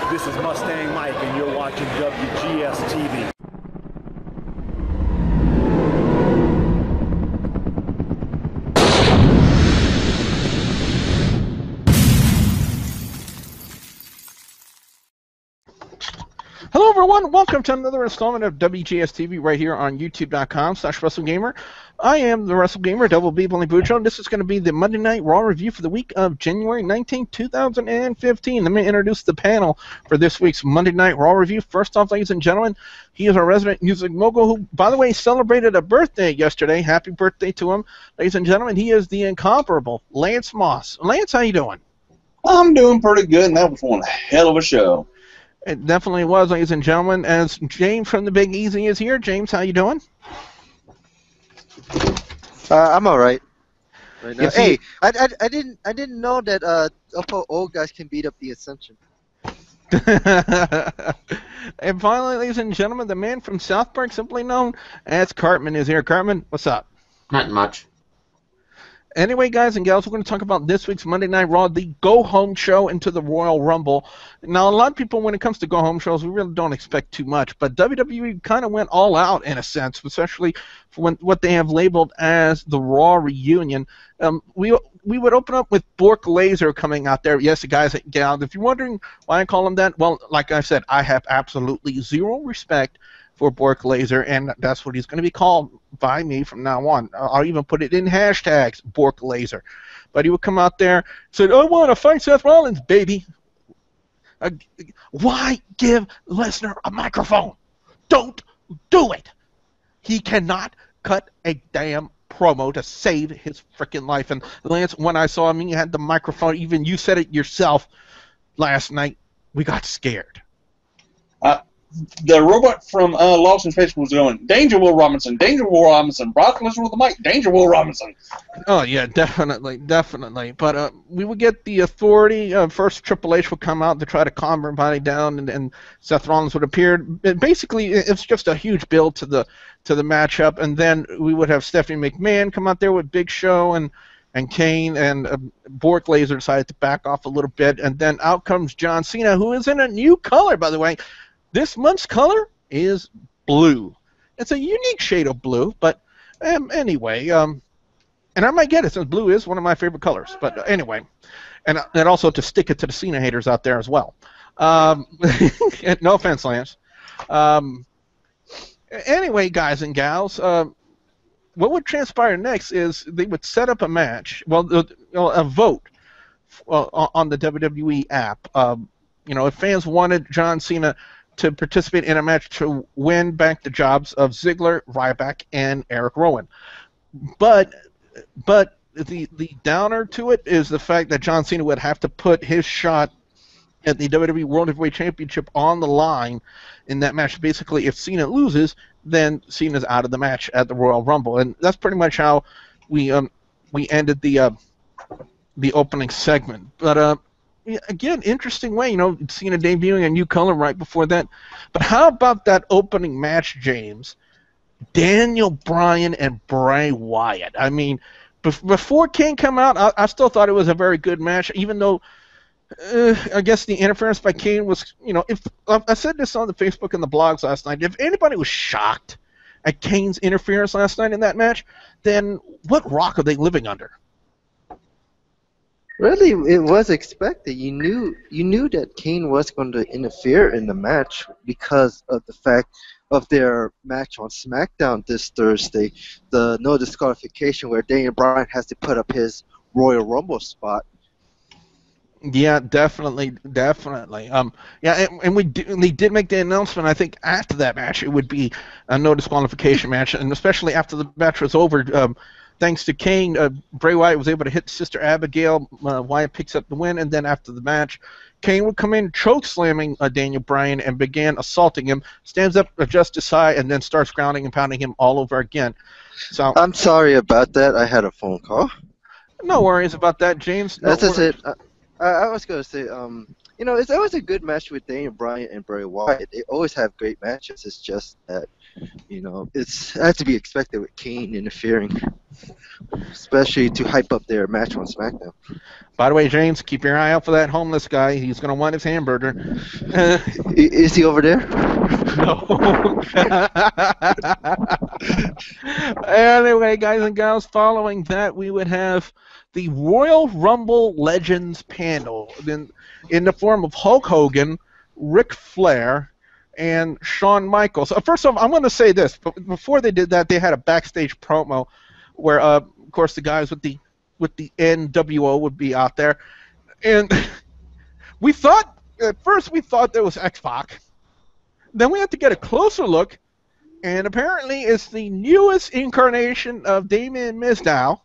This is Mustang Mike, and you're watching WGS-TV. Hello everyone, welcome to another installment of WGS-TV right here on youtube.com/WrestleGamer. I am the WrestleGamer, Double B Billy Bujo, and this is going to be the Monday Night Raw review for the week of January 19, 2015. Let me introduce the panel for this week's Monday Night Raw review. First off, ladies and gentlemen, he is our resident music mogul who, by the way, celebrated a birthday yesterday. Happy birthday to him. Ladies and gentlemen, he is the incomparable Lance Moss. Lance, how you doing? I'm doing pretty good, and that was one hell of a show. It definitely was, ladies and gentlemen. As James from the Big Easy is here. James, how you doing? I'm all right. Right now. Yes, hey, I didn't know that upper old guys can beat up the Ascension. And finally, ladies and gentlemen, the man from South Park, simply known as Cartman, is here. Cartman, what's up? Not much. Anyway, guys and gals, we're going to talk about this week's Monday Night Raw, the go-home show into the Royal Rumble. Now, a lot of people, when it comes to go-home shows, we really don't expect too much, but WWE kind of went all out, in a sense, especially for what they have labeled as the Raw reunion. We would open up with Bork Laser coming out there. Yes, guys and gals, if you're wondering why I call him that, well, like I said, I have absolutely zero respect for Bork Laser, and that's what he's going to be called by me from now on. I'll even put it in hashtags, Bork Laser. But he would come out there and say, I want to fight Seth Rollins, baby. Why give Lesnar a microphone? Don't do it. He cannot cut a damn promo to save his freaking life. And Lance, when I saw him, he had the microphone. Even you said it yourself last night. We got scared. The robot from Lost in Space was going, Danger Will Robinson, Danger Will Robinson, Brock Lesnar with the mic, Danger Will Robinson. Oh, yeah, definitely, definitely. But we would get the Authority. First, Triple H would come out to try to calm everybody down, and Seth Rollins would appear. Basically, it's just a huge build to the matchup, and then we would have Stephanie McMahon come out there with Big Show and Kane, and Bork Laser decided to back off a little bit, and then out comes John Cena, who is in a new color, by the way. This month's color is blue. It's a unique shade of blue, but anyway, and I might get it since blue is one of my favorite colors. But anyway, and also to stick it to the Cena haters out there as well. No offense, Lance. Anyway, guys and gals, what would transpire next is they would set up a match, a vote on the WWE app. If fans wanted John Cena to participate in a match to win back the jobs of Ziggler, Ryback, and Eric Rowan. But the downer to it is the fact that John Cena would have to put his shot at the WWE World Heavyweight Championship on the line in that match. Basically, if Cena loses, then Cena's out of the match at the Royal Rumble, and that's pretty much how we ended the opening segment. But again, interesting way, Cena debuting a new color right before that. But how about that opening match, James? Daniel Bryan and Bray Wyatt. I mean, before Kane came out, I still thought it was a very good match, even though I guess the interference by Kane was, if I said this on the Facebook and the blogs last night, if anybody was shocked at Kane's interference last night in that match, then what rock are they living under? Really, it was expected. You knew that Kane was going to interfere in the match because of the fact of their match on SmackDown this Thursday, the no disqualification where Daniel Bryan has to put up his Royal Rumble spot. Yeah, definitely. And they did make the announcement. I think after that match, it would be a no disqualification match, and especially after the match was over. Thanks to Kane, Bray Wyatt was able to hit Sister Abigail. Wyatt picks up the win, and then after the match, Kane would come in, choke slamming Daniel Bryan, and began assaulting him. Stands up, adjusts his side, and then starts grounding and pounding him all over again. So I'm sorry about that. I had a phone call. No worries about that, James. That's it. I was going to say, You know, it's always a good match with Daniel Bryan and Bray Wyatt. They always have great matches. It's just that, you know, it has to be expected with Kane interfering, especially to hype up their match on SmackDown. By the way, James, keep your eye out for that homeless guy. He's going to want his hamburger. Is he over there? No. Anyway, guys and gals, following that, we would have the Royal Rumble Legends panel in the form of Hulk Hogan, Ric Flair, and Shawn Michaels. First off, I'm going to say this. Before they did that, they had a backstage promo where, of course, the guys with the NWO would be out there. And we thought, at first we thought there was X-Pac. Then we had to get a closer look, and apparently it's the newest incarnation of Damien Mizdow,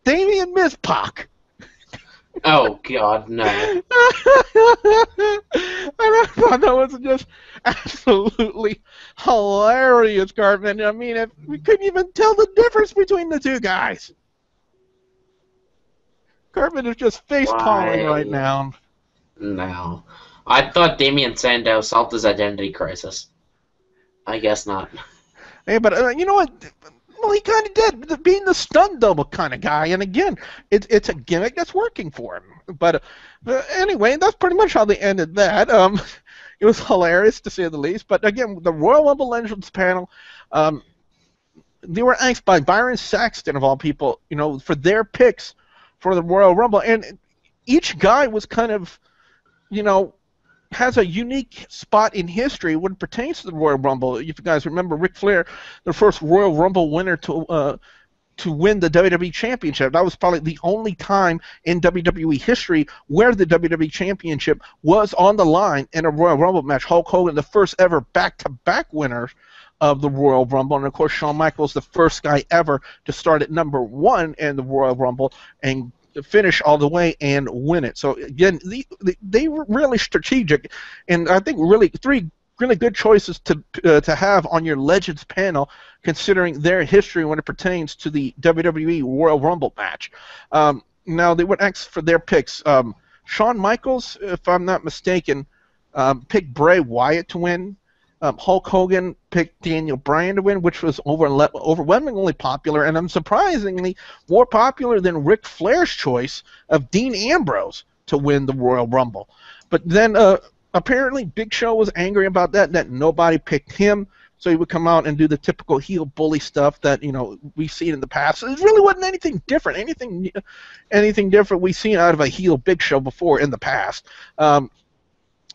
Damien Mizpac. Oh, God, no. And I thought that was just absolutely hilarious, Cartman. I mean, we couldn't even tell the difference between the two guys. Cartman is just face-palming right now. No. I thought Damien Sandow solved his identity crisis. I guess not. Hey, but you know what? Well, he kind of did, being the stunt double kind of guy. And again, it's a gimmick that's working for him. But anyway, that's pretty much how they ended that. It was hilarious, to say the least. But again, the Royal Rumble Legends panel, they were asked by Byron Saxton, of all people, you know, for their picks for the Royal Rumble. And each guy was kind of, you know, has a unique spot in history when it pertains to the Royal Rumble. If you guys remember, Ric Flair, the first Royal Rumble winner to win the WWE Championship. That was probably the only time in WWE history where the WWE Championship was on the line in a Royal Rumble match. Hulk Hogan, the first ever back-to-back winner of the Royal Rumble, and of course Shawn Michaels, the first guy ever to start at #1 in the Royal Rumble and finish all the way and win it. So again, they were really strategic, and I think really three really good choices to have on your Legends panel, considering their history when it pertains to the WWE Royal Rumble match. Now they would ask for their picks. Shawn Michaels, if I'm not mistaken, picked Bray Wyatt to win. Hulk Hogan picked Daniel Bryan to win, which was overwhelmingly popular, and unsurprisingly more popular than Ric Flair's choice of Dean Ambrose to win the Royal Rumble. But then apparently Big Show was angry about that nobody picked him, so he would come out and do the typical heel bully stuff that, you know, we've seen in the past. It really wasn't anything different, anything different we've seen out of a heel Big Show before in the past.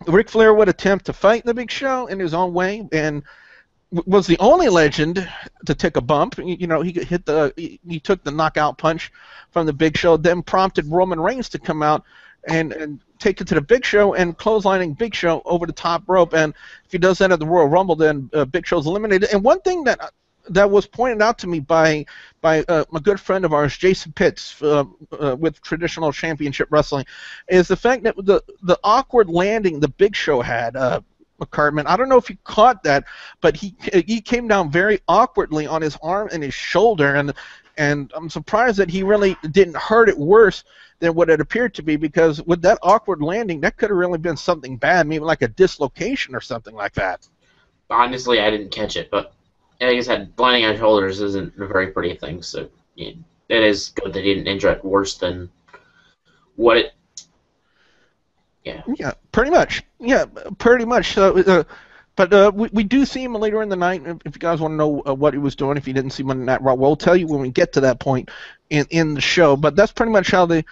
Ric Flair would attempt to fight the Big Show in his own way, and was the only legend to take a bump. You know, he took the knockout punch from the Big Show, then prompted Roman Reigns to come out and take it to the Big Show and clotheslining Big Show over the top rope. And if he does that at the Royal Rumble, then Big Show's eliminated. And one thing that was pointed out to me by a good friend of ours, Jason Pitts, with Traditional Championship Wrestling, is the fact that the awkward landing the Big Show had, Cartman. I don't know if you caught that, but he came down very awkwardly on his arm and his shoulder, and I'm surprised that he really didn't hurt it worse than what it appeared to be, because with that awkward landing, that could have really been something bad, maybe like a dislocation or something like that. Honestly, I didn't catch it, but like I said, landing on shoulders isn't a very pretty thing, so it is good that he didn't injure it worse than what it... Yeah. Yeah, pretty much. Yeah, pretty much. So, but we do see him later in the night. If you guys want to know what he was doing, if you didn't see him on that, we'll tell you when we get to that point in the show. But that's pretty much how they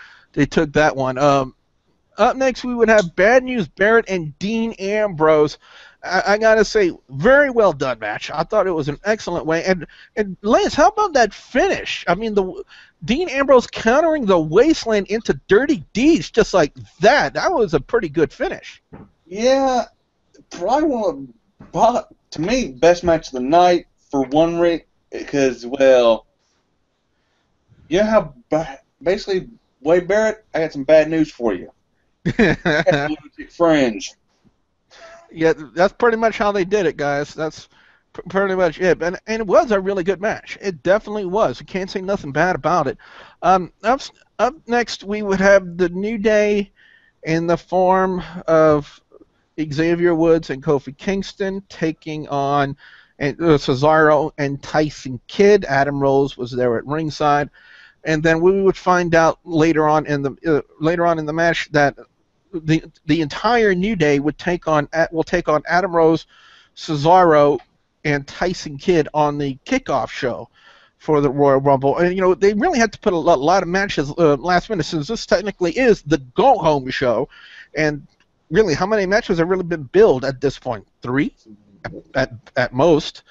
took that one. Up next, we would have Bad News Barrett and Dean Ambrose. I gotta say, very well done match. I thought it was an excellent way. And Lance, how about that finish? I mean, Dean Ambrose countering the Wasteland into Dirty Deeds just like that. That was a pretty good finish. Yeah, probably one of, to me, best match of the night for one reason, because, well, you know how basically, Wade Barrett, I got some bad news for you. Lunatic fringe. Yeah, that's pretty much how they did it, guys. That's pretty much it. And it was a really good match. It definitely was. You can't say nothing bad about it. Up next, we would have the New Day in the form of Xavier Woods and Kofi Kingston taking on Cesaro and Tyson Kidd. Adam Rose was there at ringside, and then we would find out later on in the match that the entire New Day will take on Adam Rose, Cesaro, and Tyson Kidd on the kickoff show for the Royal Rumble. And they really had to put a lot of matches last minute, since this technically is the go home show, and really, how many matches have really been billed at this point? 3 at most.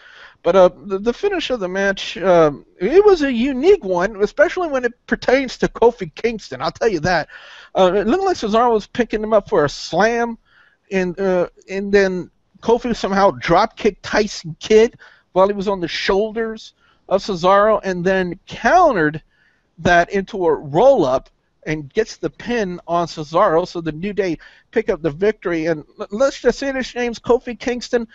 But the finish of the match, it was a unique one, especially when it pertains to Kofi Kingston. I'll tell you that. It looked like Cesaro was picking him up for a slam, and then Kofi somehow drop-kicked Tyson Kidd while he was on the shoulders of Cesaro, and then countered that into a roll-up and gets the pin on Cesaro, so the New Day pick up the victory. And let's just say this, James, Kofi Kingston,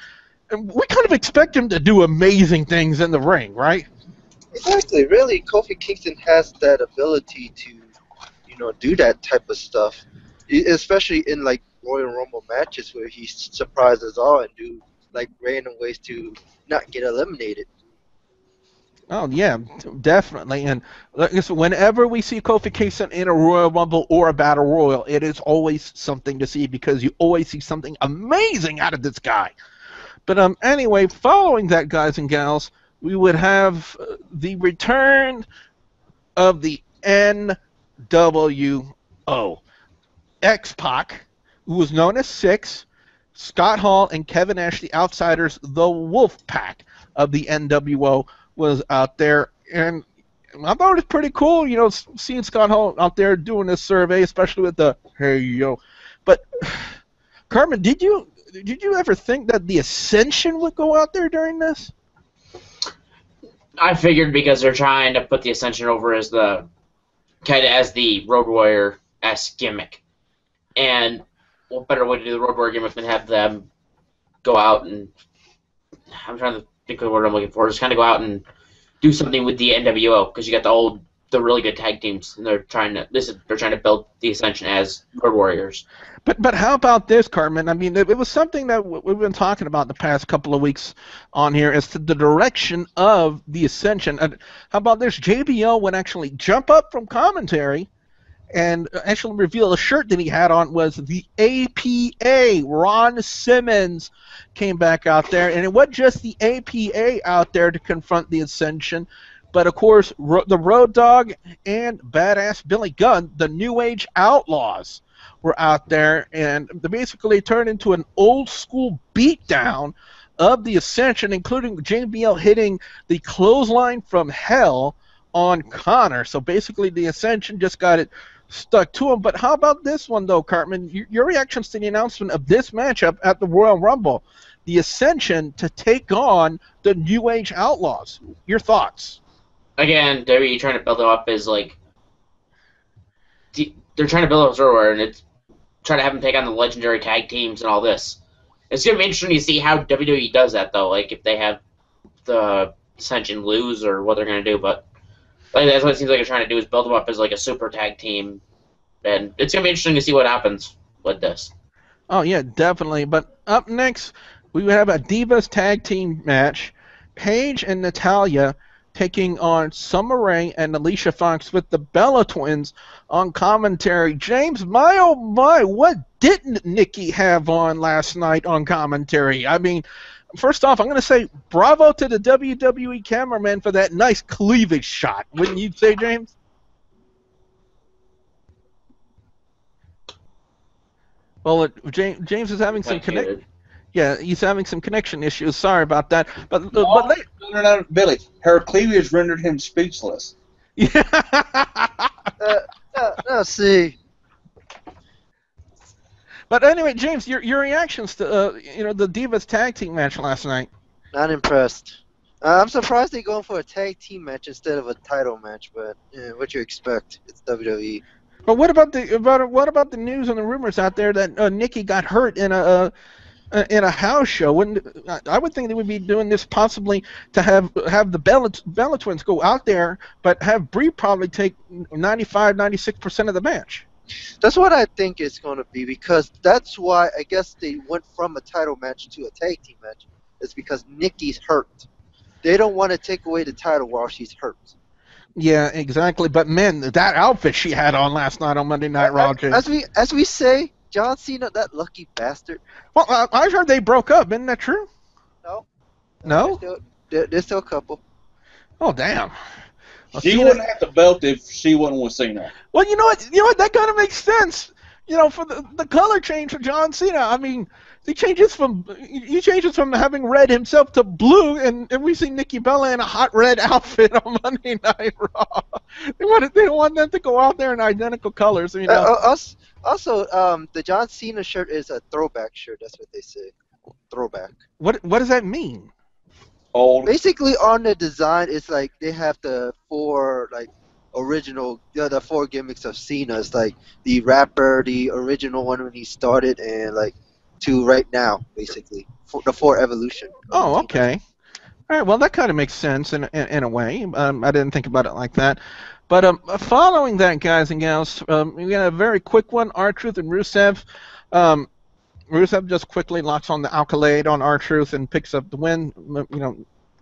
we kind of expect him to do amazing things in the ring, right? Exactly. Really, Kofi Kingston has that ability to, do that type of stuff, especially in like Royal Rumble matches where he surprises all and do like random ways to not get eliminated. Oh, yeah, definitely. And whenever we see Kofi Kingston in a Royal Rumble or a Battle Royal, it is always something to see, because you always see something amazing out of this guy. But anyway, following that, guys and gals, we would have the return of the NWO. X-Pac, who was known as Six, Scott Hall, and Kevin Nash, the Outsiders, the Wolf Pack of the NWO, was out there, and I thought it was pretty cool, seeing Scott Hall out there doing this survey, especially with the "Hey yo." But Cartman, did you ever think that the Ascension would go out there during this? I figured, because they're trying to put the Ascension over as the Road Warrior-esque gimmick, and what better way to do the Road Warrior gimmick than have them go out and, I'm trying to think of the word I'm looking for, just kind of go out and do something with the NWO, because you got the really good tag teams, and they're trying to build the Ascension as Road Warriors. But how about this, Cartman? I mean, it was something that we've been talking about the past couple of weeks on here as to the direction of the Ascension. And how about this? JBL would actually jump up from commentary and actually reveal a shirt that he had on was the APA. Ron Simmons came back out there, and it wasn't just the APA out there to confront the Ascension, but of course the Road Dogg and Badass Billy Gunn, the New Age Outlaws, were out there, and they basically turned into an old school beatdown of the Ascension, including JBL hitting the clothesline from hell on Connor. So basically the Ascension just got it stuck to him. But how about this one, though, Cartman? Your reactions to the announcement of this matchup at the Royal Rumble, the Ascension to take on the New Age Outlaws. Your thoughts? Again, WWE trying to build it up as like they're trying to build up Zero, and it's trying to have them take on the legendary tag teams and all this. It's gonna be interesting to see how WWE does that, though. Like if they have the Ascension lose or what they're gonna do, but that's what it seems like they're trying to do, is build them up as like a super tag team, and it's gonna be interesting to see what happens with this. Oh yeah, definitely. But up next, we have a Divas tag team match: Paige and Natalya taking on Summer Rae and Alicia Fox with the Bella Twins on commentary. James, my oh my, what didn't Nikki have on last night on commentary? I mean, first off, I'm going to say bravo to the WWE cameraman for that nice cleavage shot. Wouldn't you say, James? Well, James is having some connection. Yeah, he's having some connection issues. Sorry about that. But no, Billy. Her cleavage rendered him speechless. Yeah. See. But anyway, James, your reactions to the Divas tag team match last night? Not impressed. I'm surprised they're going for a tag team match instead of a title match. But what you expect? It's WWE. But what about the news and the rumors out there that Nikki got hurt in a house show? I would think they would be doing this possibly to have the Bella Twins go out there, but have Brie probably take 95-96% of the match. That's what I think it's going to be, because that's why I guess they went from a title match to a tag team match. It's because Nikki's hurt. They don't want to take away the title while she's hurt. Yeah, exactly. But man, that outfit she had on last night on Monday Night Raw, James. As we say, John Cena, that lucky bastard. Well, I heard they broke up. Isn't that true? No. No? There's still a couple. Oh, damn. Well, She Cena- wouldn't have the belt if she wasn't with Cena. Well, you know what? You know what? That kind of makes sense. You know, for the color change for John Cena. I mean, he changes from having red himself to blue, and we see Nikki Bella in a hot red outfit on Monday Night Raw. They want them to go out there in identical colors. You know. Also, the John Cena shirt is a throwback shirt. That's what they say. Throwback. What does that mean? Old. Basically, on the design, it's like they have the four original, the four gimmicks of Cena. It's like the rapper, the original one when he started, and to right now, basically, the four evolution. Oh, okay. All right. Well, that kind of makes sense in a way. I didn't think about it like that. But following that, guys and gals, we got a very quick one. R-Truth and Rusev. Rusev just quickly locks on the accolade on R-Truth and picks up the win. You know,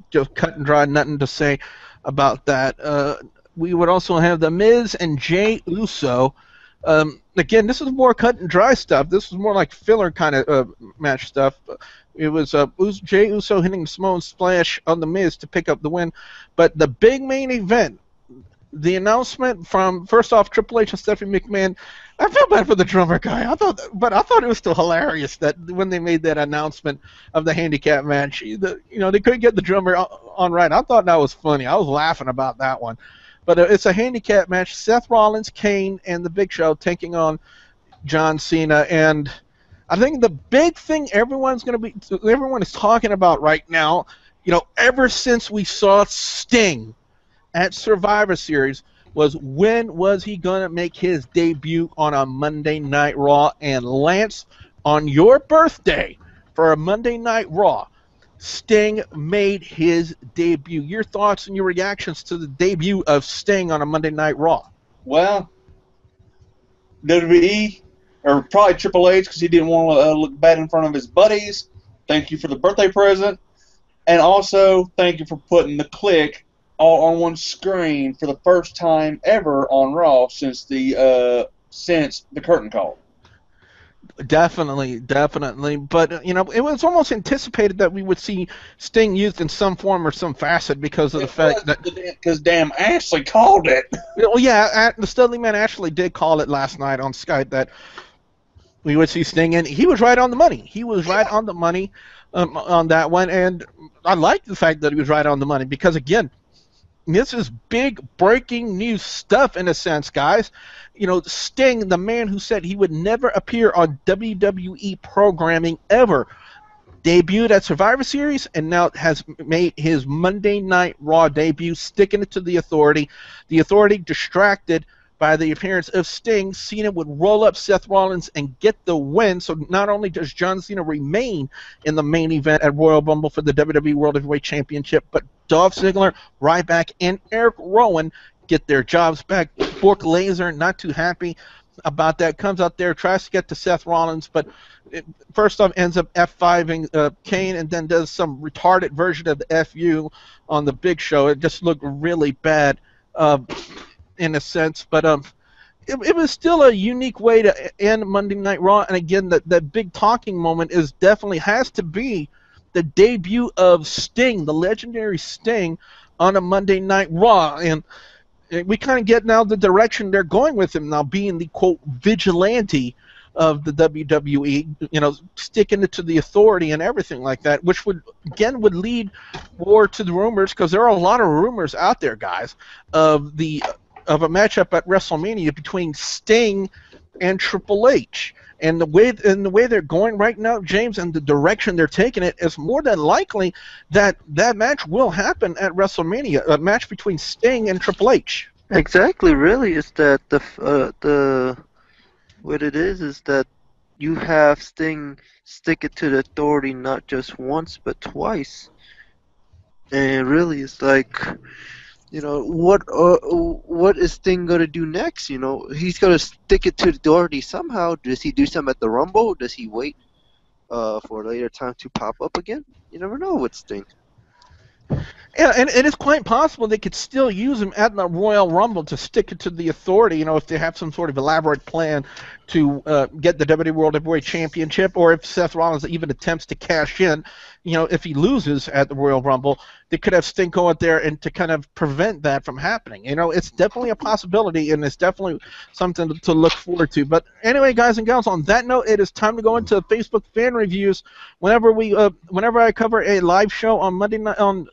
just cut and dry, nothing to say about that. We would also have The Miz and Jey Uso. Again, this is more cut and dry stuff. This was more like filler kind of match stuff. It was Jey Uso hitting the Samoan Splash on The Miz to pick up the win. But the big main event, the announcement from, first off, Triple H and Stephanie McMahon. I feel bad for the drummer guy. I thought it was still hilarious that when they made that announcement of the handicap match, they couldn't get the drummer on right. I thought that was funny. I was laughing about that one. But it's a handicap match. Seth Rollins, Kane, and the Big Show taking on John Cena. And I think the big thing everyone is talking about right now, ever since we saw Sting at Survivor Series, was when was he going to make his debut on a Monday Night Raw? And Lance, on your birthday for a Monday Night Raw, Sting made his debut. Your thoughts and your reactions to the debut of Sting on a Monday Night Raw? Well, WWE, or probably Triple H, because he didn't want to look bad in front of his buddies. Thank you for the birthday present. And also, thank you for putting the Click all on one screen for the first time ever on Raw since the curtain call. Definitely. But, it was almost anticipated that we would see Sting used in some form or some facet because of the fact that... Because damn Ashley called it. Well, yeah, the Studley Man Ashley did call it last night on Skype that we would see Sting, and he was right on the money. He was right on the money on that one, and I like the fact that he was right on the money because, again, this is big breaking news stuff in a sense, guys. Sting, the man who said he would never appear on WWE programming ever, debuted at Survivor Series and now has made his Monday Night Raw debut, sticking it to the Authority. The Authority, distracted by the appearance of Sting, Cena would roll up Seth Rollins and get the win. So not only does John Cena remain in the main event at Royal Rumble for the WWE World Heavyweight Championship, but Dolph Ziggler, Ryback, and Eric Rowan get their jobs back. Bork Laser, not too happy about that, comes out there, tries to get to Seth Rollins, but first off ends up F5ing Kane and then does some retarded version of the FU on the Big Show. It just looked really bad in a sense, but it was still a unique way to end Monday Night Raw. And again, that big talking moment has to be the debut of Sting, the legendary Sting, on a Monday Night Raw. And we kind of get now the direction they're going with him now, being the, quote, vigilante of the WWE, sticking it to the Authority and everything like that, which would lead more to the rumors, because there are a lot of rumors out there, guys, of a matchup at WrestleMania between Sting and Triple H. And the way they're going right now, James, and the direction they're taking it, is more than likely that match will happen at WrestleMania, a match between Sting and Triple H. Exactly, really, is that what it is that you have Sting stick it to the Authority not just once but twice. And really, it's like You know, what is Sting gonna do next? You know, he's gonna stick it to Doherty somehow. Does he do something at the Rumble? Does he wait for a later time to pop up again? You never know with Sting. Yeah, and it is quite possible they could still use him at the Royal Rumble to stick it to the Authority, you know, if they have some sort of elaborate plan to get the WWE World Heavyweight Championship, or if Seth Rollins even attempts to cash in, you know, if he loses at the Royal Rumble, they could have Sting go out there and to kind of prevent that from happening. You know, it's definitely a possibility, and it's definitely something to look forward to. But anyway, guys and gals, on that note, it is time to go into Facebook fan reviews. Whenever I cover a live show on Monday night on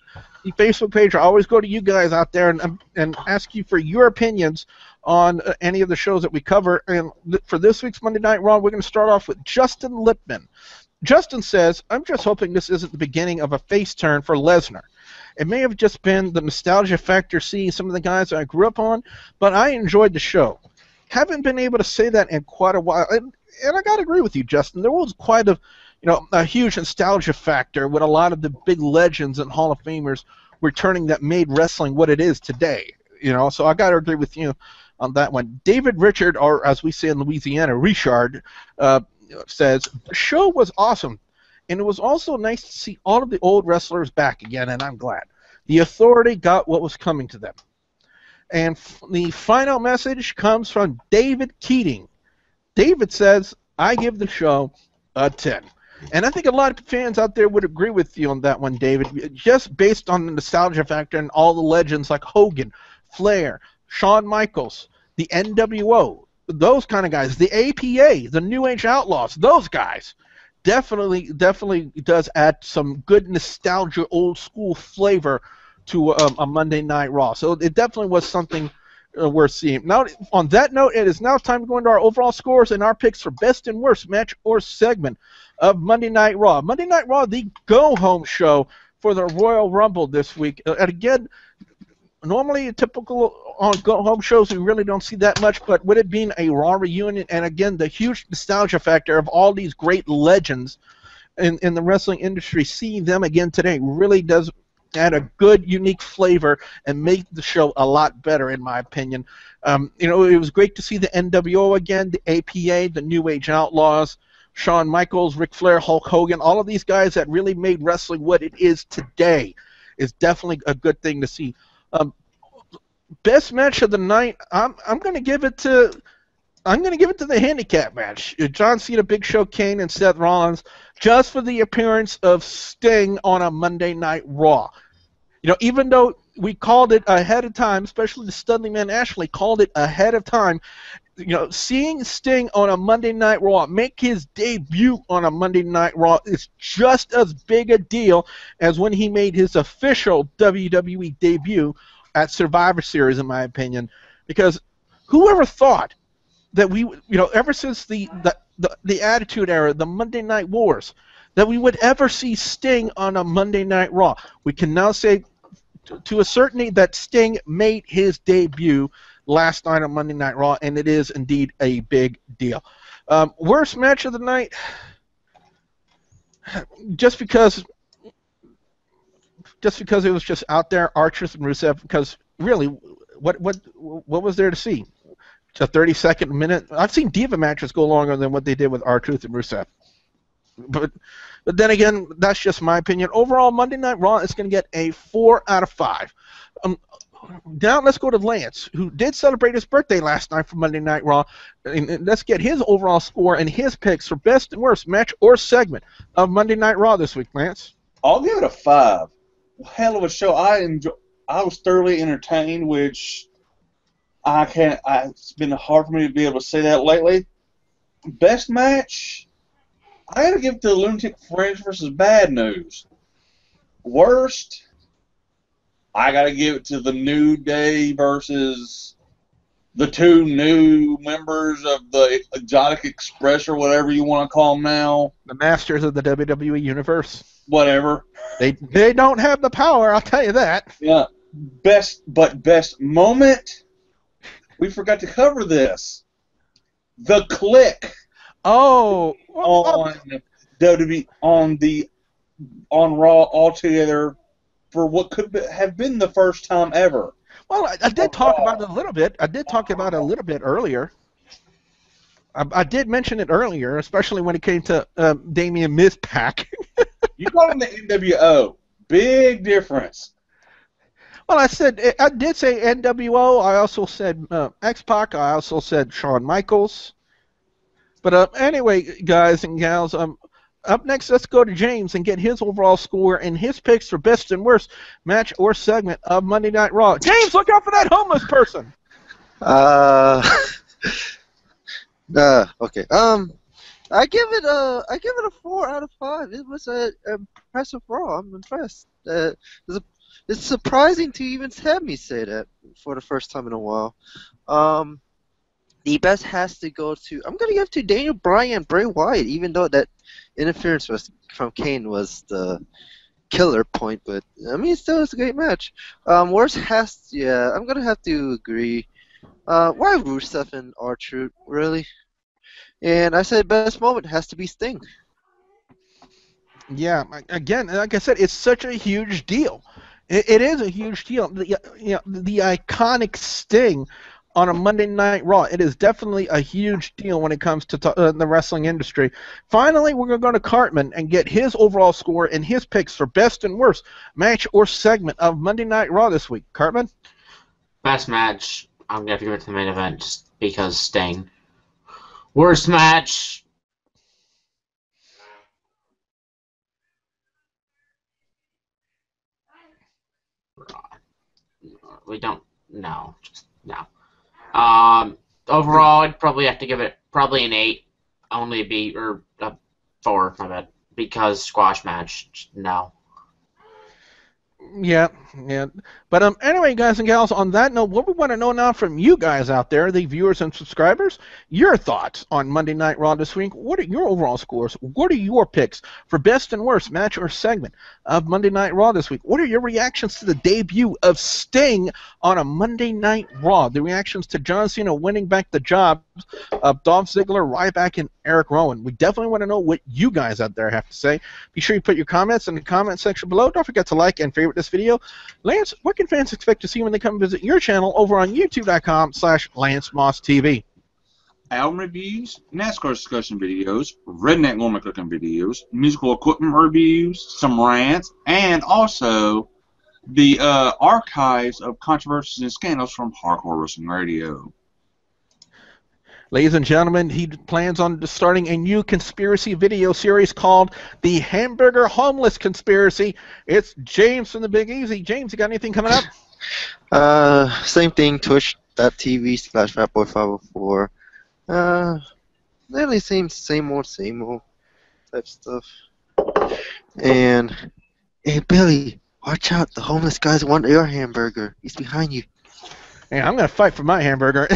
the Facebook page, I always go to you guys out there and ask you for your opinions on any of the shows that we cover. And for this week's Monday Night Raw, we're going to start off with Justin Lipman. Justin says, I'm just hoping this isn't the beginning of a face turn for Lesnar. It may have just been the nostalgia factor seeing some of the guys I grew up on, but I enjoyed the show. Haven't been able to say that in quite a while. And I got to agree with you, Justin. There was quite a huge nostalgia factor with a lot of the big legends and Hall of Famers returning that made wrestling what it is today. You know, so I got to agree with you on that one. David Richard, or as we say in Louisiana, Richard, says, the show was awesome, and it was also nice to see all of the old wrestlers back again, and I'm glad. The Authority got what was coming to them. And the final message comes from David Keating. David says, I give the show a 10. And I think a lot of fans out there would agree with you on that one, David, just based on the nostalgia factor and all the legends like Hogan, Flair, Shawn Michaels, the NWO, those kind of guys, the APA, the New Age Outlaws, those guys definitely does add some good nostalgia, old school flavor to a Monday Night Raw. So it definitely was something worth seeing. Now, on that note, it is now time to go into our overall scores and our picks for best and worst match or segment of Monday Night Raw. Monday Night Raw, the go-home show for the Royal Rumble this week. And again, normally typical on go-home shows, we really don't see that much, but with it being a Raw reunion, and again, the huge nostalgia factor of all these great legends in the wrestling industry, seeing them again today really does add a good, unique flavor and make the show a lot better, in my opinion. It was great to see the NWO again, the APA, the New Age Outlaws, Shawn Michaels, Ric Flair, Hulk Hogan, all of these guys that really made wrestling what it is today is definitely a good thing to see. Best match of the night, I'm going to give it to the handicap match. John Cena, Big Show, Kane, and Seth Rollins, just for the appearance of Sting on a Monday Night Raw. You know, even though we called it ahead of time, especially the Studley Man Ashley called it ahead of time, you know, seeing Sting on a Monday Night Raw make his debut on a Monday Night Raw is just as big a deal as when he made his official WWE debut at Survivor Series, in my opinion, because whoever thought that we, ever since the Attitude Era, the Monday Night Wars, that we would ever see Sting on a Monday Night Raw. We can now say to a certainty that Sting made his debut last night on Monday Night Raw, and it is indeed a big deal. Worst match of the night, just because it was just out there, R-Truth and Rusev, because really, what was there to see? A 30-second minute. I've seen Diva matches go longer than what they did with R-Truth and Rusev. But then again, that's just my opinion. Overall, Monday Night Raw is going to get a 4 out of 5. Now let's go to Lance, who did celebrate his birthday last night for Monday Night Raw. And let's get his overall score and his picks for best and worst match or segment of Monday Night Raw this week, Lance. I'll give it a 5. Hell of a show. I was thoroughly entertained, which it's been hard for me to be able to say that lately. Best match, I gotta give it to the Lunatic Fringe versus Bad News. Worst, I gotta give it to the New Day versus the two new members of the Exotic Express, or whatever you want to call them now. The masters of the WWE Universe. Whatever. They don't have the power, I'll tell you that. Yeah. Best moment, we forgot to cover this. The Click. Oh. On WWE, on Raw altogether, for what could have been the first time ever. Well, I did talk about it a little bit. I did talk about it a little bit earlier. I did mention it earlier, especially when it came to Damian Miz Pac. You call him the NWO. Big difference. Well, I did say NWO. I also said X-Pac. I also said Shawn Michaels. But anyway, guys and gals, up next, let's go to James and get his overall score and his picks for best and worst match or segment of Monday Night Raw. James, look out for that homeless person. Okay. I give it a 4 out of 5. It was a impressive Raw. I'm impressed. It's surprising to even have me say that for the first time in a while. The best has to go to. I'm gonna give to Daniel Bryan, Bray Wyatt, even though that interference from Kane was the killer point, but I mean, it still was a great match. Worst I'm gonna have to agree. Why Rusev and R-Truth, really? And I said best moment has to be Sting. Yeah, again, like I said, it's such a huge deal. It is a huge deal. The iconic Sting on a Monday Night Raw. It is definitely a huge deal when it comes to the wrestling industry. Finally, we're going to go to Cartman and get his overall score and his picks for best and worst match or segment of Monday Night Raw this week. Cartman? Best match, I'm going to have to give it to the main event just because Sting. Worst match... We don't... No. Just no. Overall, I'd probably have to give it probably an 8. Only a 4, my bad. Because squash match, no. Yeah. But anyway, guys and gals, on that note, what we want to know now from you guys out there, the viewers and subscribers, your thoughts on Monday Night Raw this week. What are your overall scores? What are your picks for best and worst match or segment of Monday Night Raw this week? What are your reactions to the debut of Sting on a Monday Night Raw? The reactions to John Cena winning back the job of Dolph Ziggler, Ryback, and Eric Rowan. We definitely want to know what you guys out there have to say. Be sure you put your comments in the comment section below. Don't forget to like and favorite this video. Lance, what can fans expect to see when they come visit your channel over on youtube.com/LanceMossTV? Album reviews, NASCAR discussion videos, redneck woman cooking videos, musical equipment reviews, some rants, and also the archives of controversies and scandals from Hardcore Wrestling Radio. Ladies and gentlemen, he plans on starting a new conspiracy video series called The Hamburger Homeless Conspiracy. It's James from the Big Easy. James, you got anything coming up? Same thing, twitch.tv/fatboy504. Literally same old type stuff. And, hey, Billy, watch out. The homeless guys want your hamburger. He's behind you. Yeah, I'm going to fight for my hamburger.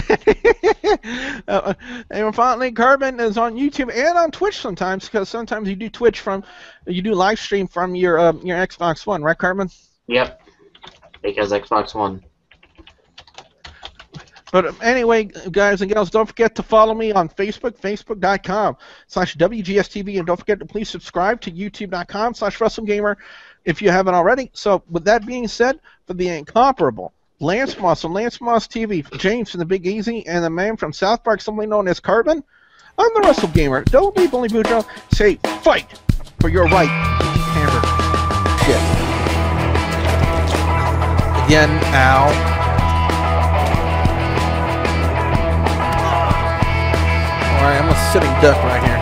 And finally, Cartman is on YouTube and on Twitch sometimes, because sometimes you do live stream from your Xbox One, right, Cartman? Yep, because Xbox One. But anyway, guys and gals, don't forget to follow me on Facebook, facebook.com/WGS-TV, and don't forget to please subscribe to youtube.com/WrestleGamer if you haven't already. So with that being said, for the incomparable Lance Moss on Lance Moss TV, James from the Big Easy, and the man from South Park, simply known as Cartman, I'm the Wrestle Gamer. Don't be Bully Boudreaux. Say fight for your right to eat hamburger. Yes. Again, ow. Alright, I'm a sitting duck right here.